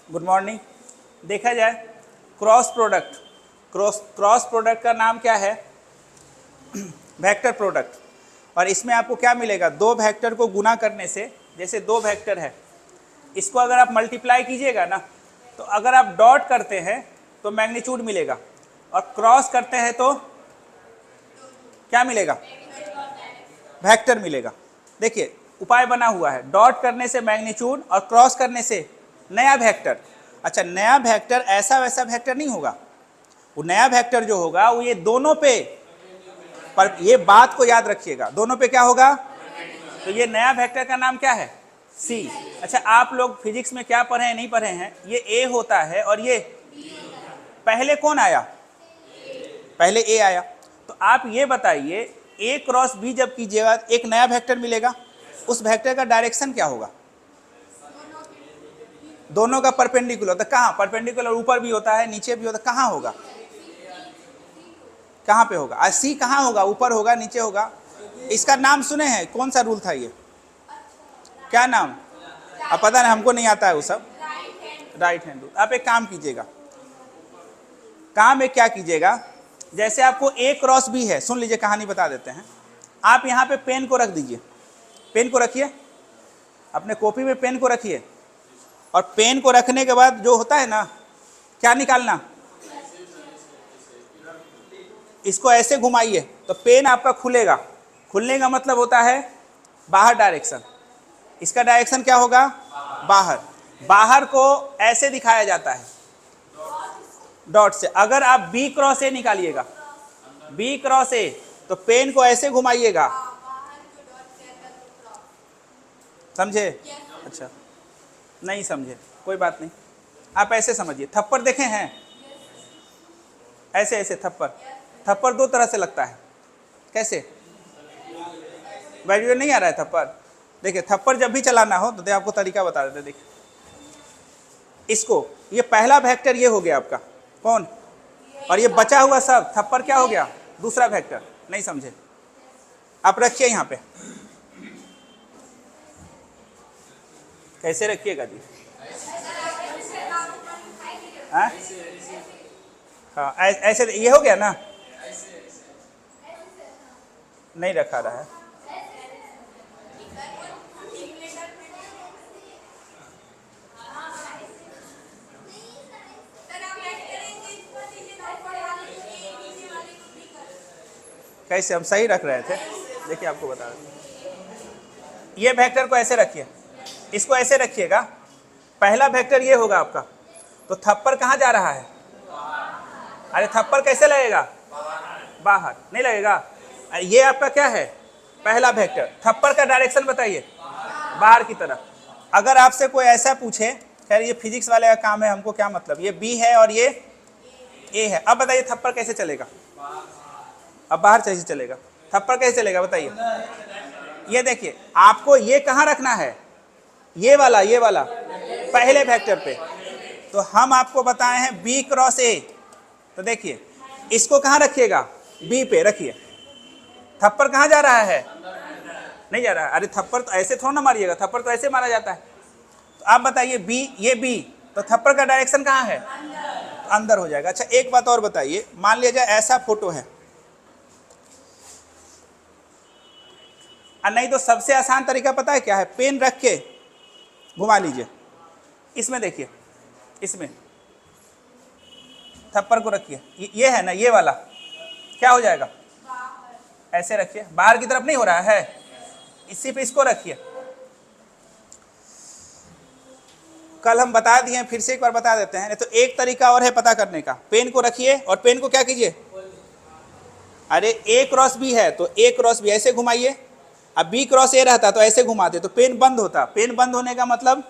Good morning. देखा जाए cross product, cross product का नाम क्या है? Vector product. और इसमें आपको क्या मिलेगा? दो वेक्टर को गुना करने से, जैसे दो वेक्टर है, इसको अगर आप मल्टीप्लाई कीजिएगा ना, तो अगर आप डॉट करते हैं तो मैग्नीट्यूड मिलेगा, और क्रॉस करते हैं तो क्या मिलेगा? वेक्टर मिलेगा। देखिए उपाय बना हुआ है, डॉट करने से मैग्नीट्यूड और क्रॉस करने से नया वेक्टर। अच्छा, नया वेक्टर ऐसा वैसा वेक्टर नहीं होगा, वो नया वेक्टर जो होगा वो ये दोनों पे, पर ये बात को याद रखिएगा, दोनों पे क्या होगा? तो ये नया वेक्टर का नाम क्या है? सी। अच्छा, आप लोग फिजिक्स में क्या पढ़े हैं, नहीं पढ़े हैं? ये ए होता है और ये पहले कौन आया? पहले ए आया। तो आप ये बताइए, ए क्रॉस बी जब कीजिएगा एक नया वेक्टर मिलेगा, उस वेक्टर का डायरेक्शन क्या होगा? दोनों का परपेंडिकुलर। तो कहाँ परपेंडिकुलर? ऊपर भी होता है नीचे भी होता है, कहाँ होगा? कहाँ पे होगा? आज सी कहाँ होगा? ऊपर होगा नीचे होगा? इसका नाम सुने हैं? कौन सा रूल था ये? क्या नाम? अब पता नहीं, हमको नहीं आता है वो सब। Right hand rule. आप एक काम कीजिएगा, काम एक क्या कीजिएगा, जैसे आपको ए क्रॉस बी है, सुन लीजिए कहानी बता देते हैं। आप यहाँ पे पेन को रख दीजिए, पेन को रखिए, अपने कॉपी में पेन को रखिए, और पेन को रखने के बाद जो होता है ना, क्या निकालना, इसको ऐसे घुमाइए तो पेन आपका खुलेगा। खुलने का मतलब होता है बाहर डायरेक्शन। इसका डायरेक्शन क्या होगा? बाहर। बाहर को ऐसे दिखाया जाता है डॉट से। अगर आप बी क्रॉस ए निकालिएगा, बी क्रॉस ए, तो पेन को ऐसे घुमाइएगा, समझे? अच्छा, नहीं समझे, कोई बात नहीं, आप ऐसे समझिए। थप्पड़ देखे हैं? ऐसे ऐसे थप्पड़, थप्पड़ दो तरह से लगता है। कैसे? वीडियो नहीं आ रहा है थप्पड़? देखिए, थप्पड़ जब भी चलाना हो तो आपको तरीका बता देते। देखिए इसको, ये पहला वेक्टर ये हो गया आपका, कौन? और ये बचा हुआ सब थप्पड़ क्या हो गया? दूसरा वेक्टर। नहीं समझे? आप रखिए यहाँ पे, कैसे रखिएगा जी? हाँ हाँ, ऐसे ये हो गया ना? नहीं रखा रहा है। कैसे? हम सही रख रहे थे। देखिए आपको बता रहे, ये वेक्टर को ऐसे रखिए, इसको ऐसे रखिएगा। पहला वेक्टर ये होगा आपका, तो थप्पड़ कहाँ जा रहा है? अरे थप्पड़ कैसे लगेगा? बाहर। नहीं लगेगा? अरे ये आपका क्या है? पहला वेक्टर। थप्पड़ का डायरेक्शन बताइए, बाहर की तरफ। अगर आपसे कोई ऐसा पूछे, खैर ये फिजिक्स वाले का काम है, हमको क्या मतलब, ये बी है और ये ए है, अब बताइए थप्पड़ कैसे चलेगा? अब बाहर कैसे चलेगा? थप्पड़ कैसे चलेगा बताइए? ये देखिए, आपको ये कहाँ रखना है? ये वाला पहले वेक्टर पे। तो हम आपको बताए हैं बी क्रॉस ए, तो देखिए इसको कहाँ रखिएगा? बी पे रखिए। थप्पड़ कहाँ जा रहा है? नहीं जा रहा है। अरे थप्पड़ तो ऐसे थोड़ा ना मारिएगा, थप्पड़ तो ऐसे मारा जाता है। तो आप बताइए बी, ये बी, तो थप्पड़ का डायरेक्शन कहाँ है? अंदर हो जाएगा। अच्छा, एक बात और बताइए, मान लीजिए ऐसा फोटो है, नहीं तो सबसे आसान तरीका पता है क्या है? पेन रख के घुमा लीजिए। इसमें देखिए, इसमें थप्पड़ को रखिए, ये है ना, ये वाला क्या हो जाएगा? ऐसे रखिए, बाहर की तरफ नहीं हो रहा है, इसी पे इसको रखिए। कल हम बता दिए, फिर से एक बार बता देते हैं। नहीं तो एक तरीका और है पता करने का, पेन को रखिए और पेन को क्या कीजिए? अरे ए क्रॉस बी है तो ए क्रॉस बी ऐसे घुमाइए, अब बी क्रॉस ए रहता तो ऐसे घुमाते तो पेन बंद होता। पेन बंद होने का मतलब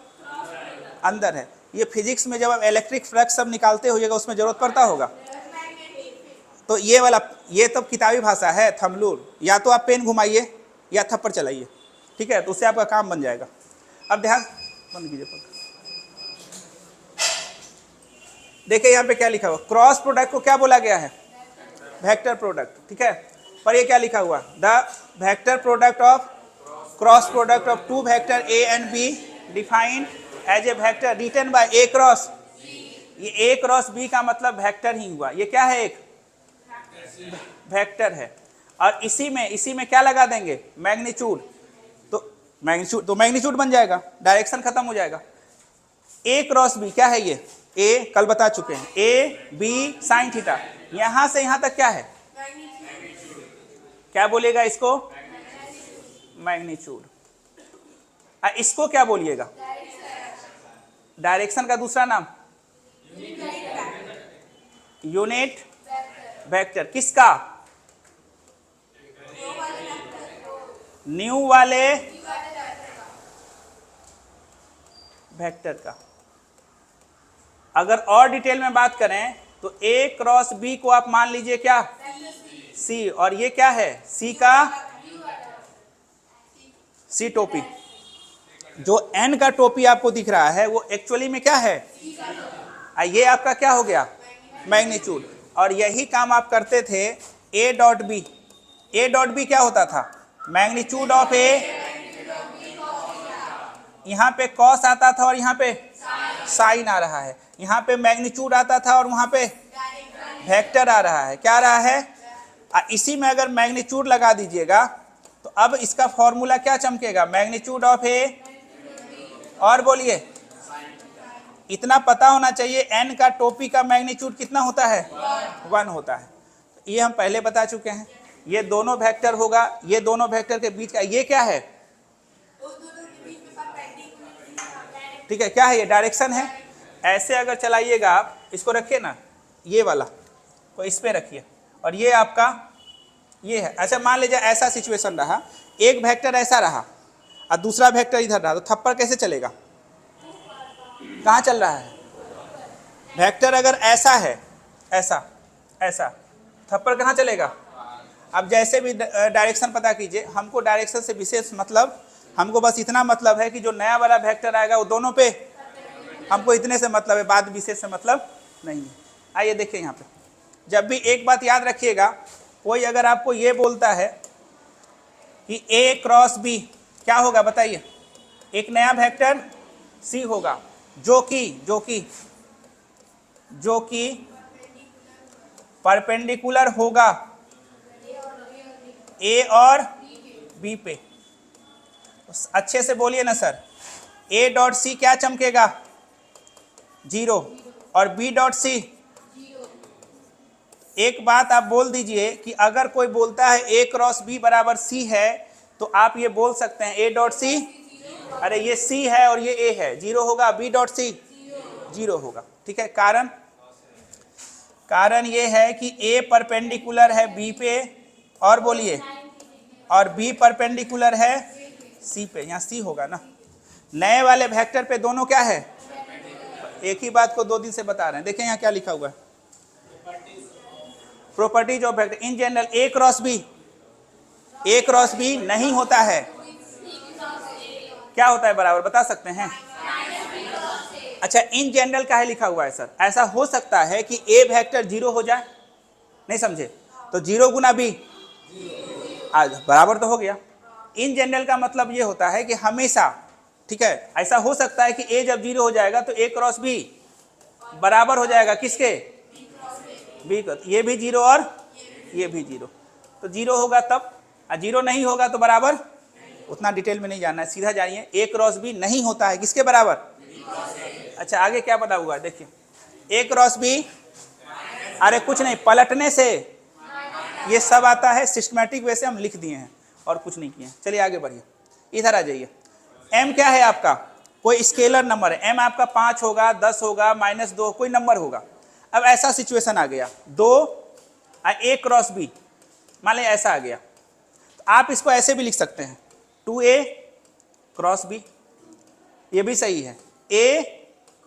अंदर है। ये फिजिक्स में जब आप इलेक्ट्रिक फ्लक्स सब निकालते होइएगा उसमें जरूरत पड़ता होगा। तो ये वाला, ये तो किताबी भाषा है, थंब रूल। या तो आप पेन घुमाइए या थप्पड़ चलाइए, ठीक है? तो उससे आपका काम बन जाएगा। अब ध्यान बंद कीजिए। देखिए यहाँ पे क्या लिखा हुआ, क्रॉस प्रोडक्ट को क्या बोला गया है? वेक्टर प्रोडक्ट, ठीक है? पर ये क्या लिखा हुआ? The vector product of cross product of two vector A and B defined as a vector written by A cross, ये ए क्रॉस बी का मतलब वेक्टर ही हुआ, ये क्या है, एक वेक्टर है। और इसी में क्या लगा देंगे, मैग्नीट्यूड, तो मैग्नीट्यूड बन जाएगा, डायरेक्शन खत्म हो जाएगा। ए क्रॉस बी क्या है, ये ए कल बता चुके हैं, ए बी साइन थीटा, यहां से यहां तक क्या है, क्या बोलिएगा इसको, मैग्नीट्यूड। इसको क्या बोलिएगा, डायरेक्शन का दूसरा नाम यूनिट वेक्टर, किसका, न्यू वाले वेक्टर का। अगर और डिटेल में बात करें तो ए क्रॉस बी को आप मान लीजिए क्या, सी, और ये क्या है, सी का सी टोपी, जो एन का टोपी आपको दिख रहा है वो एक्चुअली में क्या है, ये आपका क्या हो गया, मैग्नीट्यूड। और यही काम आप करते थे A dot B, A dot B क्या होता था, मैग्नीट्यूड ऑफ ए, यहाँ पे कॉस आता था और यहाँ पे साइन आ रहा है, यहाँ पे मैग्नीट्यूड आता था और वहाँ पे वेक्टर आ रहा है, क्या आ रहा है, इसी में अगर मैग्नीट्यूड लगा दीजिएगा तो अब इसका फॉर्मूला क्या चमकेगा, मैग्नीट्यूड ऑफ ए, और बोलिए, इतना पता होना चाहिए एन का टोपी का मैग्नीट्यूड कितना होता है, 1 होता है। ये हम पहले बता चुके हैं। ये दोनों वेक्टर होगा, ये दोनों वेक्टर के बीच का ये क्या है, ठीक है, क्या है, ये डायरेक्शन है। ऐसे अगर चलाइएगा आप, इसको रखिए ना, ये वाला को इस पे रखिए, और ये आपका ये है। अच्छा मान लीजिए ऐसा सिचुएशन रहा, एक वेक्टर ऐसा रहा और दूसरा वेक्टर इधर रहा, तो थप्पड़ कैसे चलेगा, कहाँ चल रहा है, वेक्टर अगर ऐसा है, ऐसा ऐसा, थप्पड़ कहाँ चलेगा। अब जैसे भी डायरेक्शन पता कीजिए, हमको डायरेक्शन से विशेष मतलब, हमको बस इतना मतलब है कि जो नया वाला वेक्टर आएगा वो दोनों पे, हमको इतने से मतलब है, बाद विशेष से मतलब नहीं है। आइए देखिए यहाँ पे, जब भी एक बात याद रखिएगा, कोई अगर आपको ये बोलता है कि ए क्रॉस बी क्या होगा बताइए, एक नया वेक्टर सी होगा, जो कि परपेंडिकुलर होगा ए और बी पे। अच्छे से बोलिए ना सर, ए डॉट सी क्या चमकेगा, 0, और बी डॉट सी। एक बात आप बोल दीजिए कि अगर कोई बोलता है ए क्रॉस बी बराबर सी है, तो आप ये बोल सकते हैं ए डॉट सी, अरे ये सी है और ये ए है, 0 होगा, बी डॉट सी 0 होगा, ठीक है। कारण ये है कि ए परपेंडिकुलर है बी पे, और बोलिए, और बी परपेंडिकुलर है सी पे, यहाँ सी होगा ना। नए वाले वेक्टर पे दोनों क्या है, एक ही बात को 2 दिन से बता रहे हैं। देखें यहाँ क्या लिखा हुआ है, properties of vector in general A cross B नहीं होता है, क्या होता है बराबर, बता सकते हैं। अच्छा इन जनरल का है लिखा हुआ है सर, ऐसा हो सकता है कि ए वेक्टर 0 हो जाए, नहीं समझे, तो 0 गुना बी आज बराबर तो हो गया। इन जनरल का मतलब ये होता है कि हमेशा, ठीक है, ऐसा हो सकता है कि ए जब 0 हो जाएगा तो ए क्रॉस बी बराबर हो जाएगा किसके, बी को, ये भी 0 और ये भी 0, तो 0 होगा तब, और 0 नहीं होगा तो बराबर। उतना डिटेल में नहीं जानना है, सीधा जानिए, ए क्रॉस बी नहीं होता है किसके बराबर। अच्छा आगे क्या बना हुआ है देखिए, ए क्रॉस बी, अरे कुछ नहीं, पलटने से ये सब आता है, सिस्टमैटिक वे से हम लिख दिए हैं और कुछ नहीं किए हैं। चलिए आगे बढ़िए, इधर आ जाइए। m क्या है आपका, कोई स्केलर नंबर है, m आपका 5 होगा, 10 होगा, -2 कोई नंबर होगा। अब ऐसा सिचुएशन आ गया, 2 a क्रॉस b, मान लीजिए ऐसा आ गया, तो आप इसको ऐसे भी लिख सकते हैं, 2a क्रॉस b, ये भी सही है, a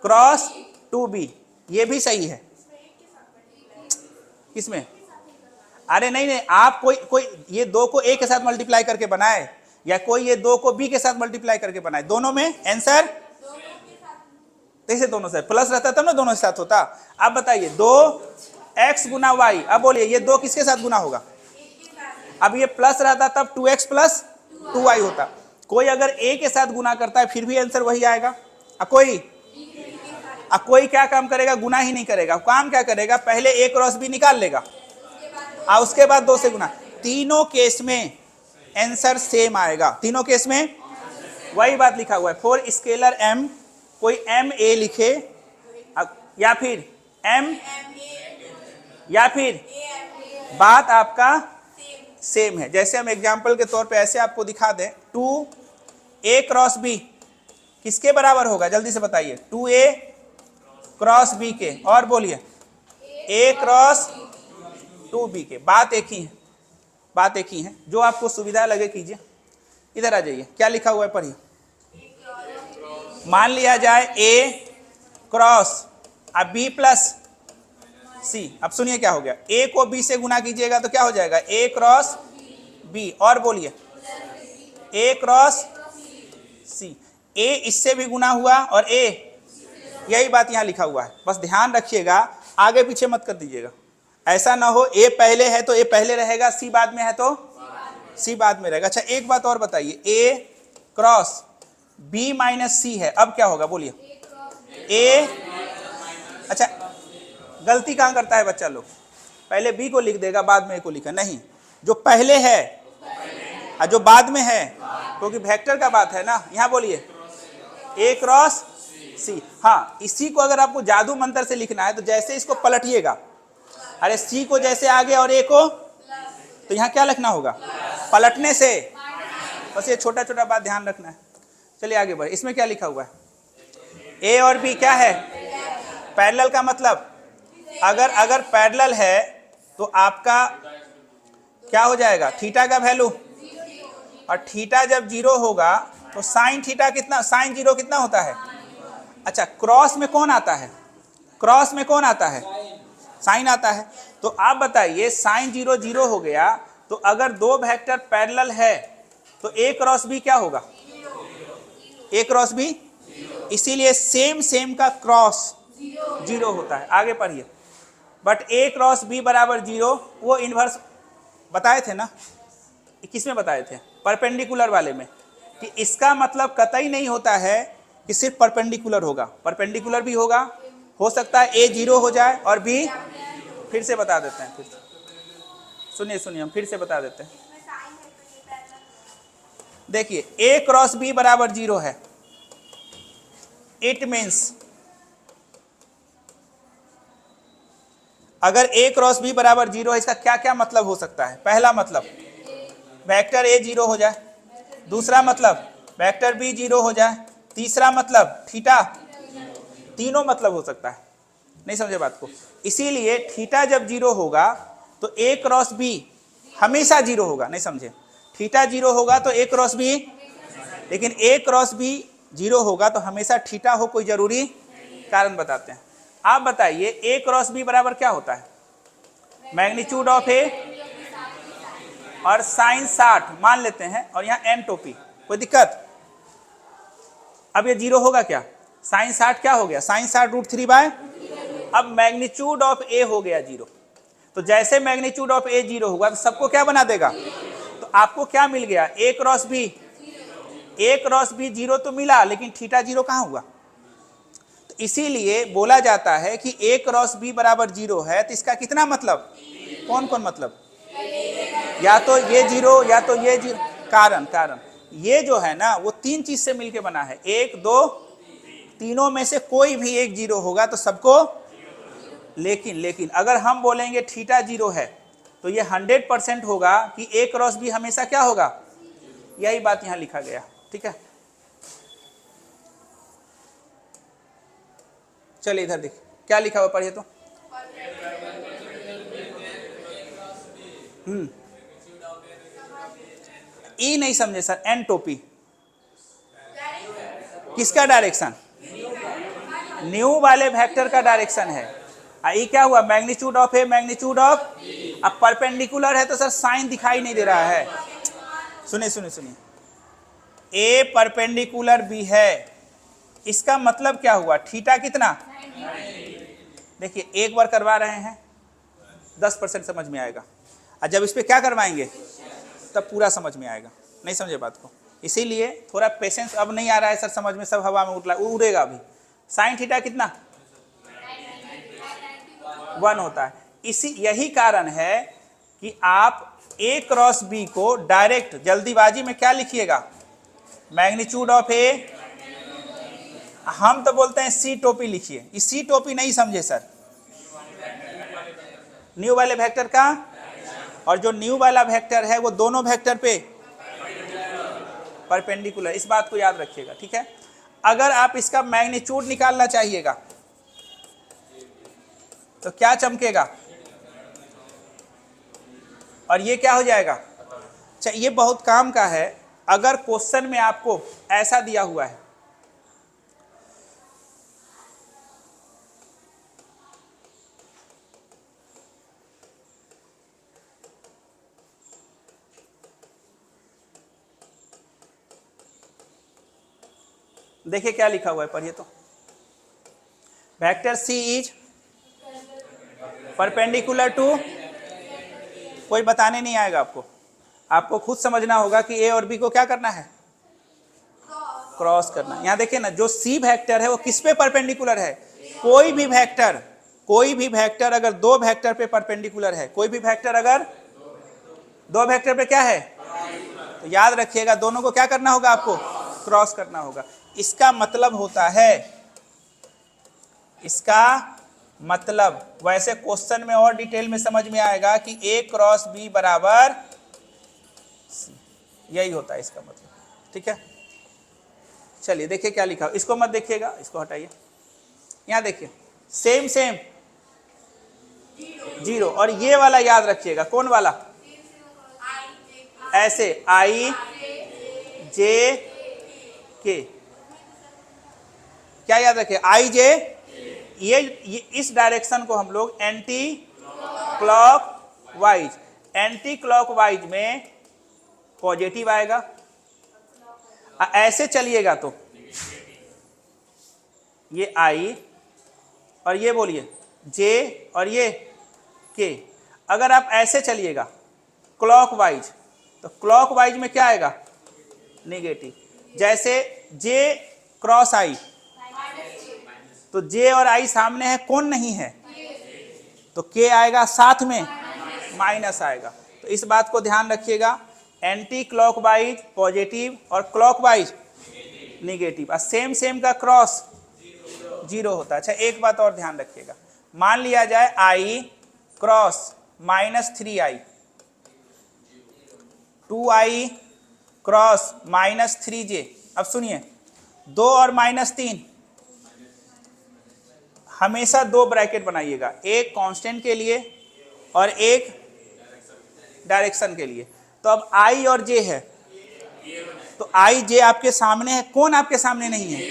क्रॉस 2b, ये भी सही है। किसमें, अरे नहीं, आप कोई ये 2 को a के साथ मल्टीप्लाई करके बनाए, या कोई ये 2 को b के साथ मल्टीप्लाई करके बनाए, दोनों में आंसर कैसे, दोनों से प्लस रहता तब ना दोनों के साथ होता। अब बताइए 2x गुना y, अब बोलिए ये 2 किसके साथ गुना होगा, अब ये प्लस रहता तब 2x प्लस 2y होता। कोई अगर a के साथ गुना करता है फिर भी आंसर वही आएगा। कोई क्या काम करेगा, गुना ही नहीं करेगा। काम क्या करेगा, पहले a क्रॉस b निकाल लेगा और उसके बाद 2 से गुना। तीनों केस में आंसर सेम आएगा, तीनों केस में वही बात लिखा हुआ है। फॉर स्केलर m कोई m a लिखे या फिर बात आपका सेम है। जैसे हम एग्जांपल के तौर पे ऐसे आपको दिखा दें, 2a क्रॉस b किसके बराबर होगा, जल्दी से बताइए। 2a क्रॉस b के, और बोलिए a क्रॉस 2b के। बात एक ही है, जो आपको सुविधा लगे कीजिए। इधर आ जाइए, क्या लिखा हुआ है पढ़िए। मान लिया जाए a क्रॉस अब b प्लस c। अब सुनिए क्या हो गया, a को b से गुना कीजिएगा तो क्या हो जाएगा, a क्रॉस b, और बोलिए a क्रॉस c। a इससे भी गुना हुआ और a, यही बात यहां लिखा हुआ है। बस ध्यान रखिएगा, आगे पीछे मत कर दीजिएगा। ऐसा ना हो a पहले है तो a पहले रहेगा, c बाद में है तो c बाद में रहेगा। अच्छा एक बात और बताइए, a cross b minus c है, अब क्या होगा बोलिए। a, अच्छा गलती कहां करता है बच्चा लोग, पहले b को लिख देगा बाद में a को लिखा, नहीं, जो पहले है और जो बाद में है, क्योंकि वेक्टर का बात है ना। यहां बोलिए a क्रॉस c। हाँ, इसी को अगर आपको जादू मंत्र से लिखना है तो जैसे इसको पलटिएगा, अरे c को जैसे आगे और a को, तो यहाँ क्या लिखना होगा, पलटने से। बस ये छोटा छोटा बात ध्यान रखना है। चलिए आगे बढ़े। इसमें क्या लिखा हुआ है, a और b क्या है, पैरेलल का मतलब अगर पैरेलल है तो आपका क्या हो जाएगा, थीटा का वैल्यू, और थीटा जब 0 होगा तो साइन थीटा कितना, साइन 0 कितना होता है। अच्छा क्रॉस में कौन आता है, क्रॉस में कौन आता है, साइन आता है। तो आप बताइए साइन 0 0 हो गया, तो अगर दो वेक्टर पैरेलल है तो a क्रॉस b क्या होगा, a क्रॉस b, इसीलिए सेम का क्रॉस 0 होता है। आगे पढ़िए। बट a क्रॉस b बराबर 0, वो इन्वर्स बताए थे ना, किसमें बताए थे, परपेंडिकुलर वाले में, कि इसका मतलब कतई नहीं होता है कि सिर्फ परपेंडिकुलर होगा, परपेंडिकुलर भी होगा, हो सकता है a 0 हो जाए और b, फिर से बता देते हैं, फिर सुनिए हम फिर से बता देते हैं। देखिए a क्रॉस b बराबर 0 है, इट मीन्स अगर a क्रॉस b बराबर 0 है, इसका क्या क्या मतलब हो सकता है। पहला मतलब वेक्टर a 0 हो जाए, दूसरा मतलब वेक्टर b 0 हो जाए, तीसरा मतलब थीटा, तीनों मतलब हो सकता है। नहीं समझे बात को। इसीलिए थीटा जब 0 होगा तो a क्रॉस b हमेशा 0 होगा, नहीं समझे। थीटा 0 होगा तो a क्रॉस b, लेकिन a क्रॉस b 0 होगा तो हमेशा थीटा हो, कोई जरूरी कारण बताते हैं। आप बताइए a क्रॉस b बराबर क्या होता है, मैग्नीट्यूड ऑफ a और साइन 60 मान लेते हैं, और यहाँ एंटोपी, कोई दिक्कत। अब ये 0 होगा क्या, साइन 60 क्या हो गया, साइन 60√3 बाय, अब मैग्नीट्यूड ऑफ a हो गया 0। तो जैसे मैग्नीट्यूड ऑफ a 0 होगा तो सबको क्या बना देगा, तो आपको क्या मिल गया, a क्रॉस b 0 तो मिला, लेकिन थीटा 0 कहाँ हुआ। तो इसीलिए बोला जाता है कि a क्रॉस b बराबर 0 है, तो इसका कितना मतलब, कौन कौन मतलब, या तो ये 0 या तो ये 0। कारण ये जो है ना वो 3 चीज से मिलके बना है, 1 2 तीनों में से कोई भी एक 0 होगा तो सबको। लेकिन अगर हम बोलेंगे थीटा 0 है तो ये 100% होगा कि a क्रॉस b हमेशा क्या होगा, यही बात यहां लिखा गया। ठीक है, चलिए इधर देखिए क्या लिखा हुआ, पढ़िए तो। ई नहीं समझे सर, एंटोपी किसका डायरेक्शन, न्यू वाले वेक्टर का डायरेक्शन है। ई क्या हुआ, magnitude of A, magnitude of, अब परपेंडिकुलर है तो सर साइन दिखाई नहीं दे रहा है। सुनिए ए परपेंडिकुलर बी है, इसका मतलब क्या हुआ, थीटा कितना। देखिए एक बार करवा रहे हैं 10% समझ में आएगा, और जब इस पे क्या करवाएंगे तब पूरा समझ में आएगा। नहीं समझे बात को। इसीलिए थोड़ा पेशेंस, अब नहीं आ रहा है सर समझ में, सब हवा में उड़ेगा अभी। साइन थीटा कितना 1 होता है। यही कारण है कि आप ए क्रॉस बी को डायरेक्ट जल्दीबाजी में क्या लिखिएगा, मैग्नीट्यूड ऑफ ए, हम तो बोलते हैं सी टोपी लिखिए, इस सी टोपी नहीं समझे सर, न्यू वाले वेक्टर का, और जो न्यू वाला वेक्टर है वो दोनों वेक्टर पे परपेंडिकुलर, इस बात को याद रखिएगा, ठीक है। अगर आप इसका मैग्नीट्यूड निकालना चाहिएगा तो क्या चमकेगा, और ये क्या हो जाएगा। अच्छा, ये बहुत काम का है, अगर क्वेश्चन में आपको ऐसा दिया हुआ है, देखिए क्या लिखा हुआ है, पढ़िए तो। Vector C is perpendicular to, कोई बताने नहीं आएगा आपको, आपको खुद समझना होगा कि ए और बी को क्या करना है, क्रॉस करना। यहां देखिए ना, जो सी वेक्टर है वो किस पे परपेंडिकुलर है, कोई भी वेक्टर अगर दो वेक्टर पे परपेंडिकुलर है, कोई भी वेक्टर अगर दो वेक्टर पे क्या है, तो याद रखिएगा दोनों को क्या करना होगा, आपको क्रॉस करना होगा। इसका मतलब होता है, इसका मतलब, वैसे क्वेश्चन में और डिटेल में समझ में आएगा कि ए क्रॉस बी बराबर सी, यही होता है इसका मतलब, ठीक है। चलिए देखिए क्या लिखा, इसको मत देखिएगा, इसको हटाइए। यहां देखिए सेम 0, और ये वाला याद रखिएगा, कौन वाला, ऐसे आई जे के, क्या याद रखिए, आई जे, ये इस डायरेक्शन को हम लोग एंटी क्लॉकवाइज, एंटी क्लॉकवाइज में पॉजिटिव आएगा, ऐसे चलिएगा तो ये आई, और ये बोलिए जे, और ये के। अगर आप ऐसे चलिएगा क्लॉकवाइज, तो क्लॉकवाइज में क्या आएगा, नेगेटिव। जैसे जे क्रॉस आई, तो जे और आई सामने है, कौन नहीं है, तो के आएगा, साथ में माइनस आएगा। तो इस बात को ध्यान रखिएगा, एंटी क्लॉकवाइज पॉजिटिव और क्लॉकवाइज निगेटिव, और सेम का क्रॉस 0 होता है। अच्छा, एक बात और ध्यान रखिएगा, मान लिया जाए आई cross -3i, 2i cross -3j। अब सुनिए, 2 और -3, हमेशा 2 ब्रैकेट बनाइएगा, एक कांस्टेंट के लिए और एक डायरेक्शन के लिए। तो अब आई और जे है, तो आई जे आपके सामने है, कौन आपके सामने नहीं है,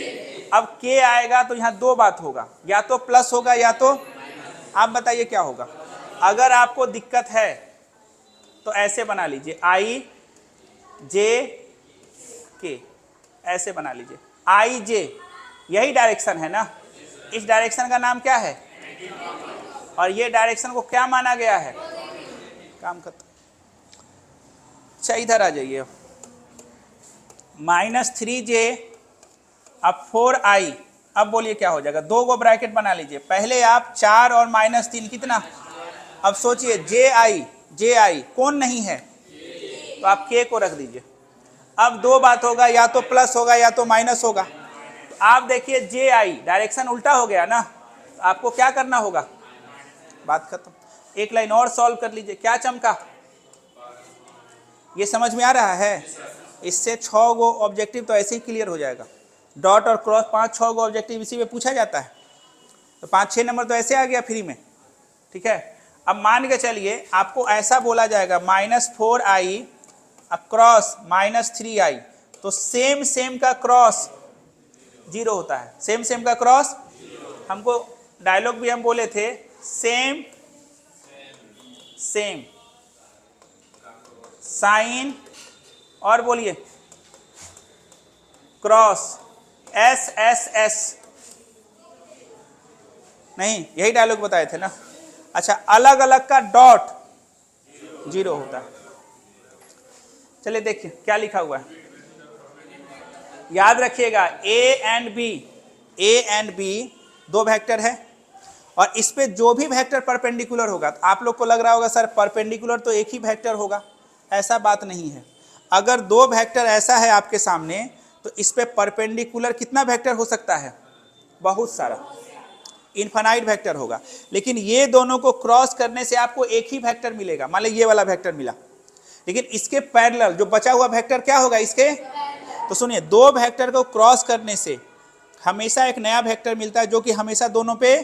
अब के आएगा तो यहाँ 2 बात होगा, या तो प्लस होगा या तो, आप बताइए क्या होगा। अगर आपको दिक्कत है तो ऐसे बना लीजिए, आई जे के, ऐसे बना लीजिए, आई जे, यही डायरेक्शन है ना, इस डायरेक्शन का नाम क्या है, और ये डायरेक्शन को क्या माना गया है, काम खत्म। अच्छा, इधर आ जाइए, -3j, अब 4i, अब बोलिए क्या हो जाएगा, 2 को ब्रैकेट बना लीजिए, पहले आप 4 और -3 कितना, अब सोचिए जे आई कौन नहीं है, तो आप के को रख दीजिए। अब 2 बात होगा, या तो प्लस होगा या तो माइनस होगा। तो आप देखिए जे आई, डायरेक्शन उल्टा हो गया ना, तो आपको क्या करना होगा, बात खत्म। एक लाइन और सॉल्व कर लीजिए, क्या चमका, ये समझ में आ रहा है। इससे 6 गो ऑब्जेक्टिव तो ऐसे ही क्लियर हो जाएगा, डॉट और क्रॉस 5-6 गो ऑब्जेक्टिव इसी में पूछा जाता है, तो 5-6 नंबर तो ऐसे आ गया फ्री में, ठीक है। अब मान के चलिए आपको ऐसा बोला जाएगा, -4i क्रॉस -3i, तो सेम का क्रॉस 0 होता है, सेम का क्रॉस, हमको डायलॉग भी हम बोले थे, सेम साइन, और बोलिए क्रॉस SSS, नहीं यही डायलॉग बताए थे ना। अच्छा, अलग अलग का डॉट 0 होता है। चलिए देखिए क्या लिखा हुआ है, याद रखिएगा ए एंड बी दो वेक्टर है, और इस पे जो भी वेक्टर परपेंडिकुलर होगा, तो आप लोग को लग रहा होगा सर परपेंडिकुलर तो एक ही वेक्टर होगा, ऐसा बात नहीं है। अगर दो वेक्टर ऐसा है आपके सामने, तो इस पे परपेंडिकुलर कितना वेक्टर हो सकता है? बहुत सारा, इनफाइनाइट वेक्टर होगा। लेकिन ये दोनों को क्रॉस करने से आपको एक ही वेक्टर मिलेगा। मान लीजिए ये वाला वेक्टर मिला, लेकिन इसके पैरेलल जो बचा हुआ वेक्टर क्या होगा इसके? तो सुनिए, दो वेक्टर को क्रॉस करने से हमेशा एक नया वेक्टर मिलता है, जो कि हमेशा दोनों पे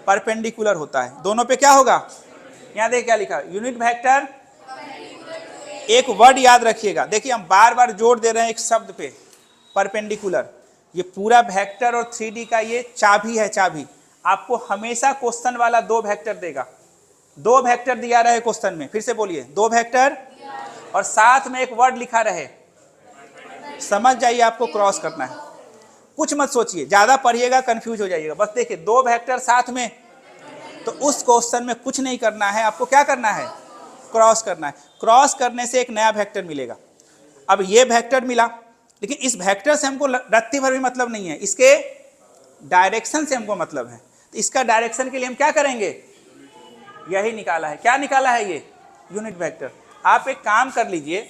परपेंडिकुलर होता है। दोनों पे क्या होगा? यहाँ देखिए क्या लिखा है, यूनिट वेक्टर। एक वर्ड याद रखिएगा, देखिए हम बार बार जोड़ दे रहे हैं एक शब्द पे, परपेंडिकुलर। ये पूरा वेक्टर और 3D का ये चाबी है, चाबी। आपको हमेशा क्वेश्चन वाला दो वेक्टर देगा। दो वेक्टर दिया रहे क्वेश्चन में, फिर से बोलिए, दो वेक्टर और साथ में एक वर्ड लिखा रहे, समझ जाइए आपको क्रॉस करना है। कुछ मत सोचिए, ज्यादा पढ़िएगा कंफ्यूज हो जाइएगा। बस देखिए दो वेक्टर साथ में, तो उस क्वेश्चन में कुछ नहीं करना है, आपको क्या करना है? क्रॉस करना है। क्रॉस करने से एक नया वेक्टर मिलेगा। अब ये वेक्टर मिला, लेकिन इस वेक्टर से हमको रत्ती भर भी मतलब नहीं है, इसके डायरेक्शन से हमको मतलब है। तो इसका डायरेक्शन के लिए हम क्या करेंगे? यही निकाला है। क्या निकाला है? ये यूनिट वेक्टर। आप एक काम कर लीजिए,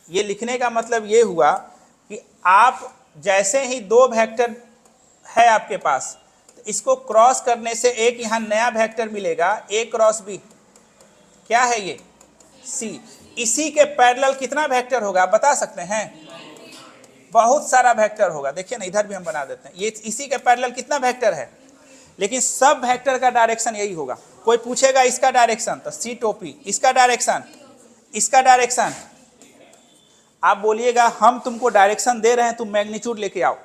ये लिखने का मतलब ये हुआ कि आप जैसे ही दो वेक्टर है आपके पास, तो इसको क्रॉस करने से एक यहाँ नया वेक्टर मिलेगा, ए क्रॉस बी। क्या है ये? सी। इसी के पैरेलल कितना वेक्टर होगा आप बता सकते हैं? बहुत सारा वेक्टर होगा। देखिए ना, इधर भी हम बना देते हैं, ये इसी के पैरेलल कितना वेक्टर है, लेकिन सब वेक्टर का डायरेक्शन यही होगा। कोई पूछेगा इसका डायरेक्शन, तो सी टोपी। इसका डायरेक्शन, इसका डायरेक्शन, आप बोलिएगा हम तुमको डायरेक्शन दे रहे हैं, तुम मैग्नीट्यूड लेके आओ।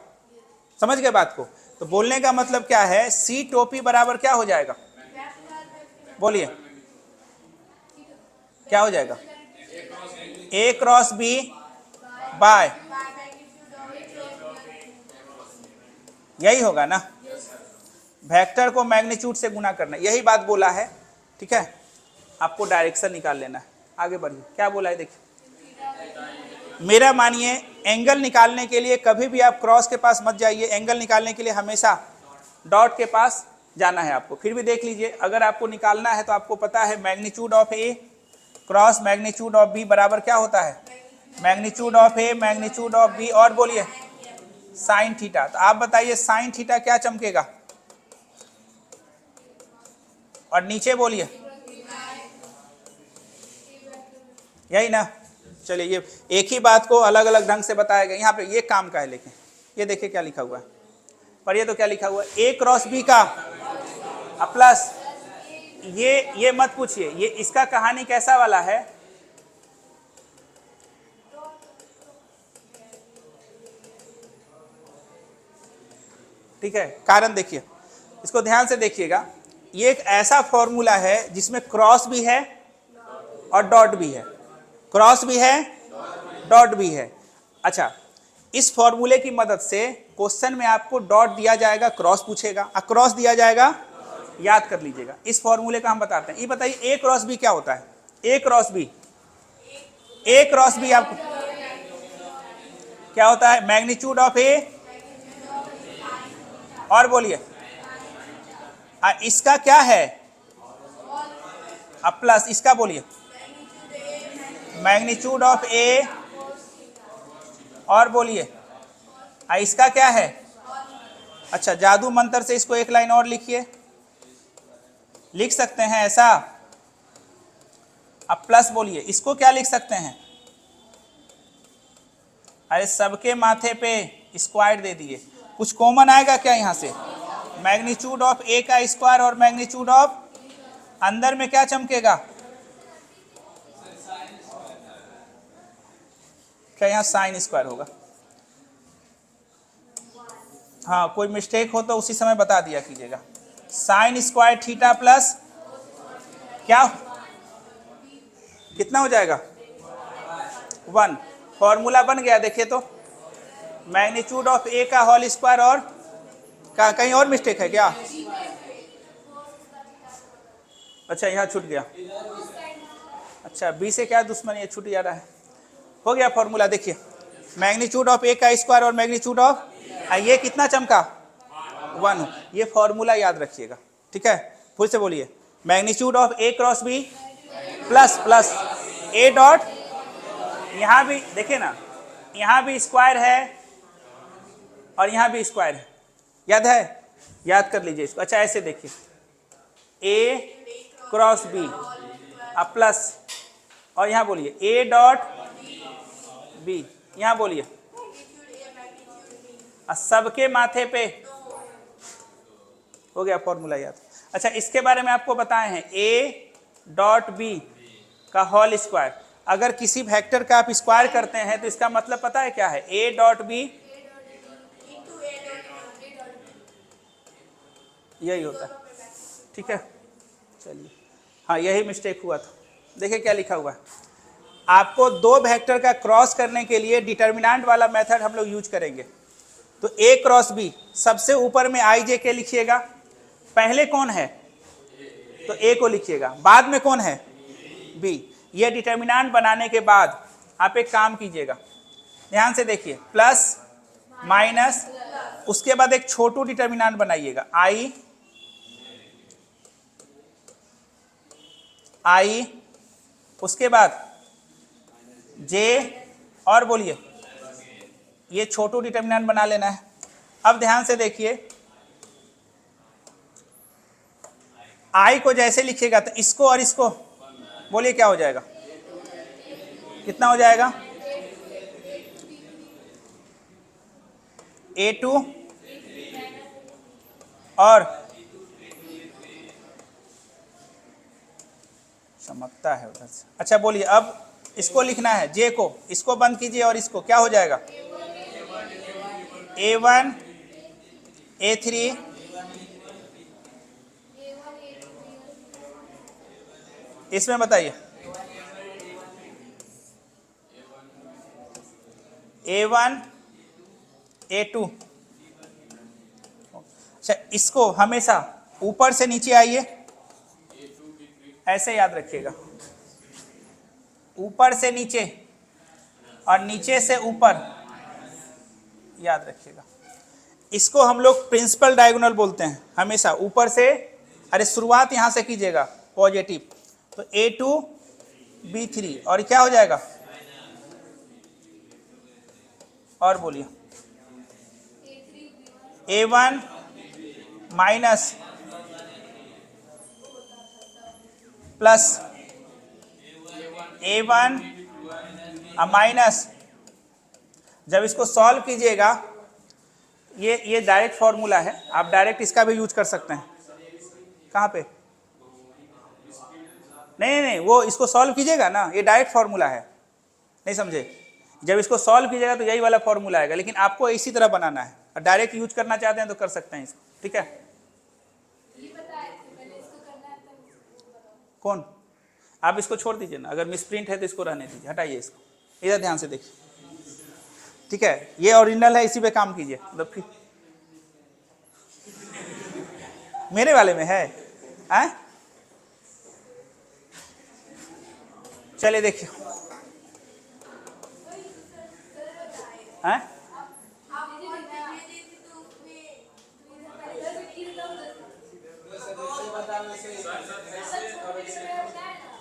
समझ गए बात को? तो बोलने का मतलब क्या है, सी टोपी बराबर क्या हो जाएगा? बोलिए क्या हो जाएगा? ए क्रॉस बी बाय, यही होगा ना, वेक्टर को मैग्नीट्यूड से गुना करना, यही बात बोला है। ठीक है, आपको डायरेक्शन निकाल लेना है। आगे बढ़िए, क्या बोला है देखिए। मेरा मानिए, एंगल निकालने के लिए कभी भी आप क्रॉस के पास मत जाइए। एंगल निकालने के लिए हमेशा डॉट के पास जाना है आपको। फिर भी देख लीजिए, अगर आपको निकालना है तो आपको पता है magnitude of A cross magnitude of B बराबर क्या होता है? Magnitude of A magnitude of B, और बोलिए साइन थीटा। तो आप बताइए साइन थीटा क्या चमकेगा? और नीचे बोलिए, यही ना। चलिए, ये एक ही बात को अलग अलग ढंग से बताया गया। यहाँ पे ये काम का है, लेकिन ये देखिए क्या लिखा हुआ है, पर ये तो क्या लिखा हुआ है? ए क्रॉस बी का प्लस, ये मत पूछिए, ये इसका कहानी कैसा वाला है? ठीक है, कारण देखिए, इसको ध्यान से देखिएगा। ये एक ऐसा फॉर्मूला है जिसमें क्रॉस भी है और डॉट भी है, क्रॉस भी है, डॉट भी है। अच्छा, इस फॉर्मूले की मदद से क्वेश्चन में आपको डॉट दिया जाएगा, क्रॉस पूछेगा, क्रॉस दिया जाएगा, याद कर लीजिएगा। इस फॉर्मूले का हम बताते हैं। ये बताइए ए क्रॉस बी क्या होता है? ए क्रॉस बी, ए क्रॉस बी आपको क्या होता है? मैग्नीट्यूड ऑफ ए, और बोलिए इसका क्या है? प्लस, इसका बोलिए मैग्नीट्यूड ऑफ ए, और बोलिए इसका क्या है? अच्छा, जादू मंत्र से इसको एक लाइन और लिखिए, लिख सकते हैं ऐसा? अब प्लस बोलिए, इसको क्या लिख सकते हैं? अरे सबके माथे पे स्क्वायर दे दिए, कुछ कॉमन आएगा क्या यहाँ से? मैग्नीट्यूड ऑफ ए का स्क्वायर और मैग्नीट्यूड ऑफ, अंदर में क्या चमकेगा? क्या यहाँ साइन स्क्वायर होगा? हाँ, कोई मिस्टेक हो तो उसी समय बता दिया कीजिएगा। साइन स्क्वायर थीटा प्लस क्या, कितना हो जाएगा? 1। फॉर्मूला बन गया। देखिए तो मैग्नीट्यूड ऑफ ए का होल स्क्वायर, और कहीं और मिस्टेक है क्या? अच्छा, यहाँ छूट गया। अच्छा, बी से क्या दुश्मनी है, छूट जा रहा है। हो गया फॉर्मूला। देखिए मैग्नीट्यूड ऑफ ए का स्क्वायर और मैग्नीट्यूड ऑफ ये कितना चमका 1। ये फॉर्मूला याद रखिएगा, ठीक है। फिर से बोलिए, magnitude of A cross B plus plus A dot, यहाँ भी देखिए ना, यहाँ भी स्क्वायर है और यहाँ भी स्क्वायर है, याद है, याद कर लीजिए इसको। अच्छा ऐसे देखिए, ए क्रॉस बी अब प्लस, और यहाँ बोलिए ए डॉट बी, यहाँ बोलिए सबके माथे पे हो गया फॉर्मूला याद। अच्छा इसके बारे में आपको बताए हैं, ए डॉट बी का होल स्क्वायर, अगर किसी वेक्टर का आप स्क्वायर करते हैं तो इसका मतलब पता है क्या है, ए डॉट बी यही होता है, ठीक है। चलिए हाँ यही मिस्टेक हुआ था, देखिए क्या लिखा हुआ है। आपको दो वेक्टर का क्रॉस करने के लिए डिटर्मिनेंट वाला मेथड हम लोग यूज करेंगे। तो ए क्रॉस बी, सबसे ऊपर में आई जे के लिखिएगा, पहले कौन है तो ए को लिखिएगा, बाद में कौन है बी। ये डिटर्मिनेंट बनाने के बाद आप एक काम कीजिएगा, ध्यान से देखिए, प्लस माइनस, उसके बाद एक छोटू डिटर्मिनेंट बनाइएगा आई, उसके बाद जे, और बोलिए ये छोटू डिटर्मिनेंट बना लेना है। अब ध्यान से देखिए, आई को जैसे लिखिएगा तो इसको और इसको बोलिए क्या हो जाएगा, कितना हो जाएगा, A2 और चमकता है उधर से। अच्छा बोलिए, अब इसको लिखना है जे को, इसको बंद कीजिए और इसको, क्या हो जाएगा A1 A3 इसमें बताइए A1 A2। अच्छा इसको हमेशा ऊपर से नीचे आइए, ऐसे याद रखिएगा, ऊपर से नीचे और नीचे से ऊपर याद रखिएगा। इसको हम लोग प्रिंसिपल डायगोनल बोलते हैं, हमेशा ऊपर से, अरे शुरुआत यहां से कीजिएगा पॉजिटिव, तो A2 B3 और क्या हो जाएगा, और बोलिए A1 minus plus A1 minus. जब इसको सॉल्व कीजिएगा, ये डायरेक्ट फॉर्मूला है, आप डायरेक्ट इसका भी यूज कर सकते हैं। कहाँ पे, नहीं, वो इसको सॉल्व कीजिएगा ना, ये डायरेक्ट फॉर्मूला है, नहीं समझे। जब इसको सॉल्व कीजिएगा तो यही वाला फॉर्मूला आएगा, लेकिन आपको इसी तरह बनाना है, और डायरेक्ट यूज करना चाहते हैं तो कर सकते हैं इसको, ठीक है। कौन, आप इसको छोड़ दीजिए ना, अगर मिसप्रिंट है तो इसको रहने दीजिए, हटाइए इसको, इधर ध्यान से देखिए, ठीक है। ये ओरिजिनल है, इसी पे काम कीजिए, मतलब फिर मेरे वाले में है, चलिए देखिए,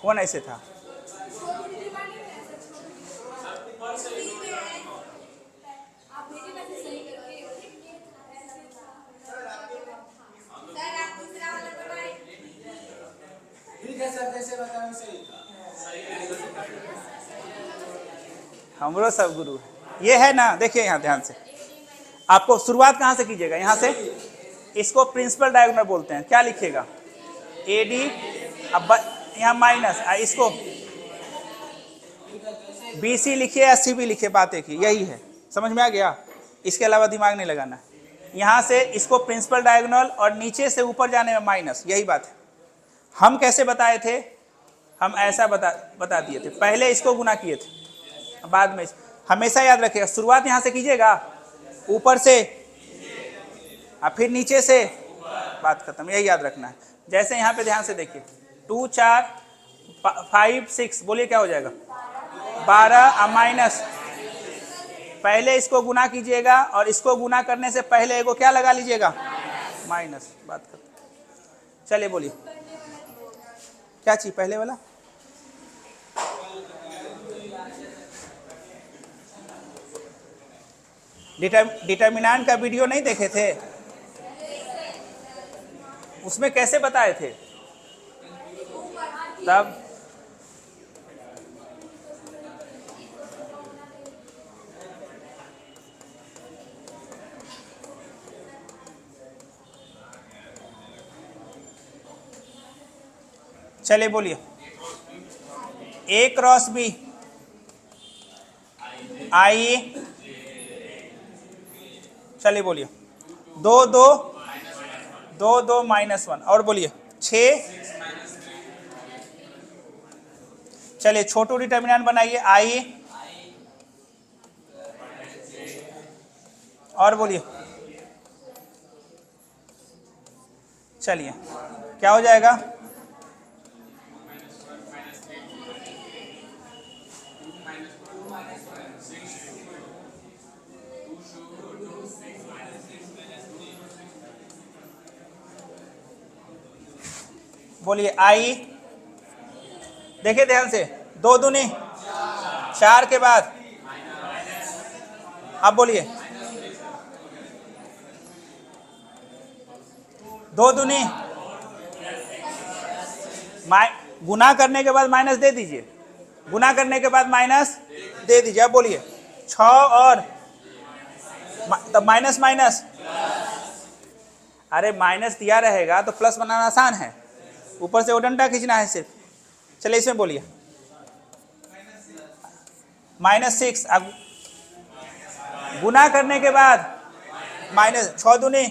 कौन ऐसे था, हमरो सब गुरु ये है ना। देखिए यहाँ ध्यान से, आपको शुरुआत कहाँ से कीजिएगा, यहाँ से, इसको प्रिंसिपल डायगोनल बोलते हैं, क्या लिखिएगा AD, अब यहाँ माइनस, इसको BC लिखिए या CB लिखिए, बात एक ही, यही है, समझ में आ गया, इसके अलावा दिमाग नहीं लगाना है। यहाँ से इसको प्रिंसिपल डायगोनल और नीचे से ऊपर जाने में माइनस, यही बात है। हम कैसे बताए थे, हम ऐसा बता दिए थे, पहले इसको गुना किए थे, बाद में हमेशा याद रखिएगा, शुरुआत यहाँ से कीजिएगा, ऊपर से और फिर नीचे से, बात खत्म, यही याद रखना है। जैसे यहाँ पे ध्यान से देखिए, 2 4 5 6, बोलिए क्या हो जाएगा 12 माइनस पहले इसको गुना कीजिएगा और इसको गुना करने से पहले एगो क्या लगा लीजिएगा, माइनस। बात करते, चलिए बोलिए क्या चीज पहले वाला। डिटर्मिनेंट का वीडियो नहीं देखे थे, उसमें कैसे बताए थे तब। चलिए बोलिए, ए क्रॉस बी आई, चलिए बोलिए, 2 2 2 2 -1, और बोलिए 6। चलिए छोटू डिटर्मिनेंट बनाइए आई, और बोलिए, चलिए क्या हो जाएगा, बोलिए आई, देखिए ध्यान से, 2 दूनी 4 के बाद, अब बोलिए 2 दूनी, गुना करने के बाद माइनस दे दीजिए, गुना करने के बाद माइनस दे दीजिए। अब बोलिए 6 और तब माइनस माइनस, अरे माइनस दिया रहेगा तो प्लस बनाना आसान है, ऊपर से वो डंडा खींचना है सिर्फ। चलिए इसमें बोलिए -6, अब गुना करने के बाद माइनस 6 दूनी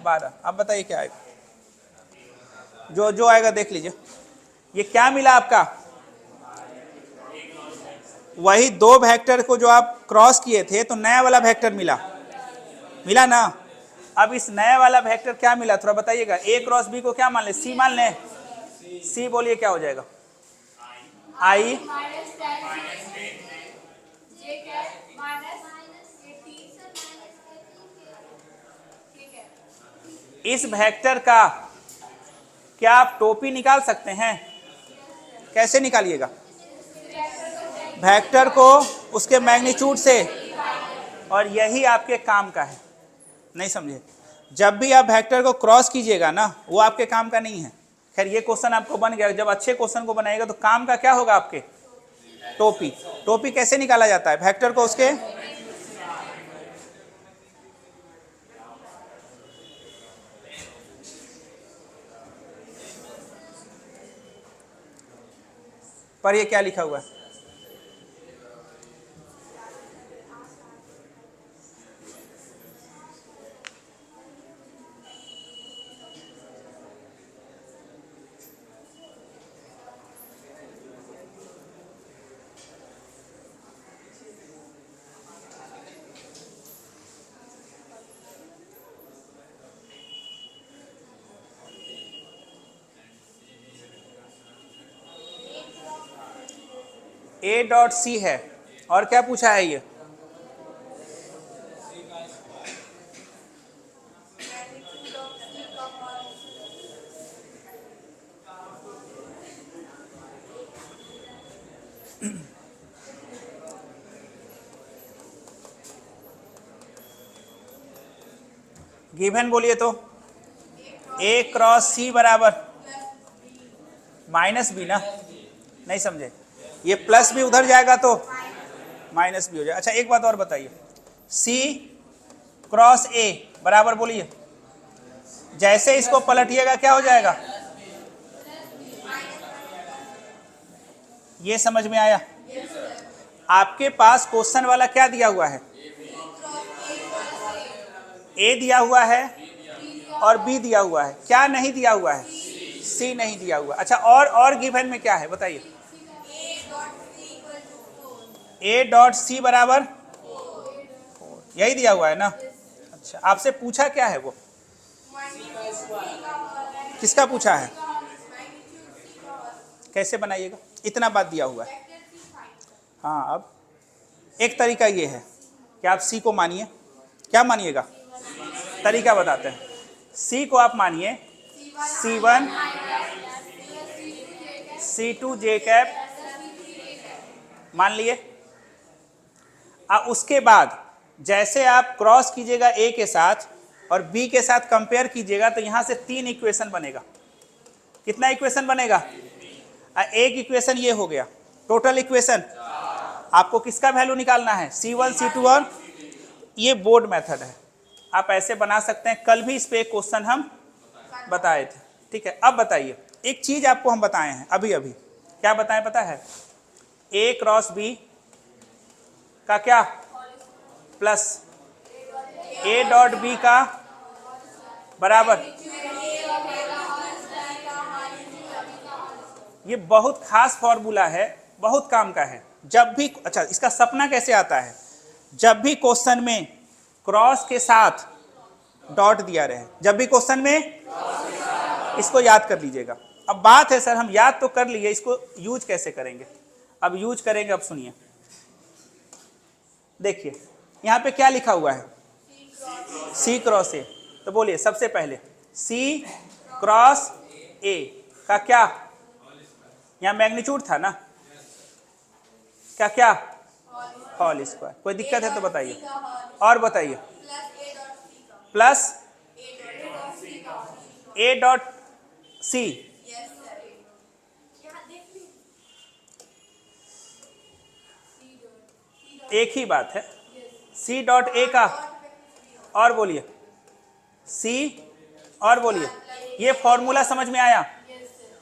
12। अब बताइए क्या आएगा, जो आएगा देख लीजिए। ये क्या मिला आपका, वही 2 वेक्टर को जो आप क्रॉस किए थे तो नया वाला वेक्टर मिला ना। अब इस नया वाला वेक्टर क्या मिला थोड़ा बताइएगा। ए क्रॉस बी को क्या मान ले, सी मान लें, सी बोलिए क्या हो जाएगा, आई, इस वेक्टर का क्या आप टोपी निकाल सकते हैं, कैसे निकालिएगा, वेक्टर को उसके मैग्नीट्यूड से, और यही आपके काम का है। नहीं समझे, जब भी आप वेक्टर को क्रॉस कीजिएगा ना, वो आपके काम का नहीं है। खैर ये क्वेश्चन आपको बन गया, जब अच्छे क्वेश्चन को बनाएगा तो काम का क्या होगा आपके, टोपी। टोपी कैसे निकाला जाता है, वेक्टर को उसके, पर ये क्या लिखा हुआ है, ए डॉट सी है, और क्या पूछा है ये, गिवन बोलिए तो, ए क्रॉस सी बराबर माइनस बी ना, नहीं समझे, ये प्लस भी उधर जाएगा तो माइनस भी हो जाएगा। अच्छा एक बात और बताइए, सी क्रॉस ए बराबर बोलिए, जैसे इसको पलटिएगा क्या हो जाएगा, ये समझ में आया। आपके पास क्वेश्चन वाला क्या दिया हुआ है, ए दिया हुआ है और बी दिया हुआ है, क्या नहीं दिया हुआ है, सी नहीं दिया हुआ। अच्छा और गिवन में क्या है बताइए, ए डॉट सी बराबर 4, यही दिया हुआ है ना। अच्छा आपसे पूछा क्या है, वो किसका पूछा है, कैसे बनाइएगा, इतना बात दिया हुआ है। हाँ अब एक तरीका ये है, कि आप सी को मानिए, क्या मानिएगा, तरीका बताते हैं। सी को आप मानिए C1 C2 J कैप मान लिए। उसके बाद जैसे आप क्रॉस कीजिएगा ए के साथ और बी के साथ कंपेयर कीजिएगा तो यहां से 3 इक्वेशन बनेगा। कितना इक्वेशन बनेगा, एक इक्वेशन ये हो गया, टोटल इक्वेशन आपको किसका वैल्यू निकालना है, C1 C2 और ये बोर्ड मेथड है, आप ऐसे बना सकते हैं। कल भी इस पे एक क्वेश्चन हम बताए थे, ठीक है। अब बताइए, एक चीज आपको हम बताए हैं अभी अभी, क्या बताएं पता है, A क्रॉस B का क्या प्लस A डॉट B का बराबर। ये बहुत खास फॉर्मूला है, बहुत काम का है। जब भी, अच्छा इसका सपना कैसे आता है, जब भी क्वेश्चन में क्रॉस के साथ डॉट दिया रहे, जब भी क्वेश्चन में, इसको याद कर लीजिएगा। अब बात है सर हम याद तो कर लिए, इसको यूज कैसे करेंगे, अब यूज करेंगे। अब सुनिए, देखिए यहां पे क्या लिखा हुआ है, C क्रॉस A, तो बोलिए सबसे पहले C क्रॉस A का क्या, यहां मैग्नीट्यूड था ना, क्या क्या होल स्क्वायर। कोई दिक्कत है तो बताइए, और बताइए, प्लस A डॉट C, एक ही बात है, C डॉट A का, और बोलिए C, और बोलिए, ये फॉर्मूला समझ में आया।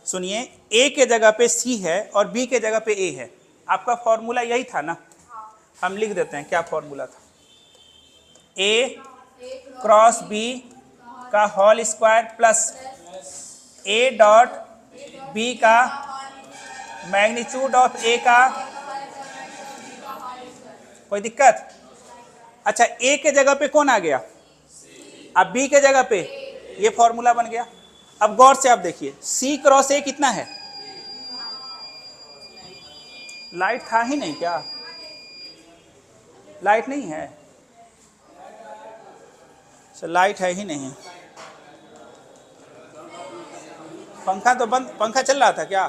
सुनिए, A के जगह पे C है और B के जगह पे A है, आपका फॉर्मूला यही था ना, हम लिख देते हैं क्या फॉर्मूला था, A क्रॉस B का whole square plus A dot B का मैग्नीट्यूड ऑफ A का। कोई दिक्कत, अच्छा A के जगह पे कौन आ गया, अब B के जगह पे ये फॉर्मूला बन गया। अब गौर से आप देखिए, C क्रॉस A कितना है, लाइट था ही नहीं क्या, लाइट नहीं है, लाइट है ही नहीं, पंखा तो बंद, पंखा चल रहा था क्या।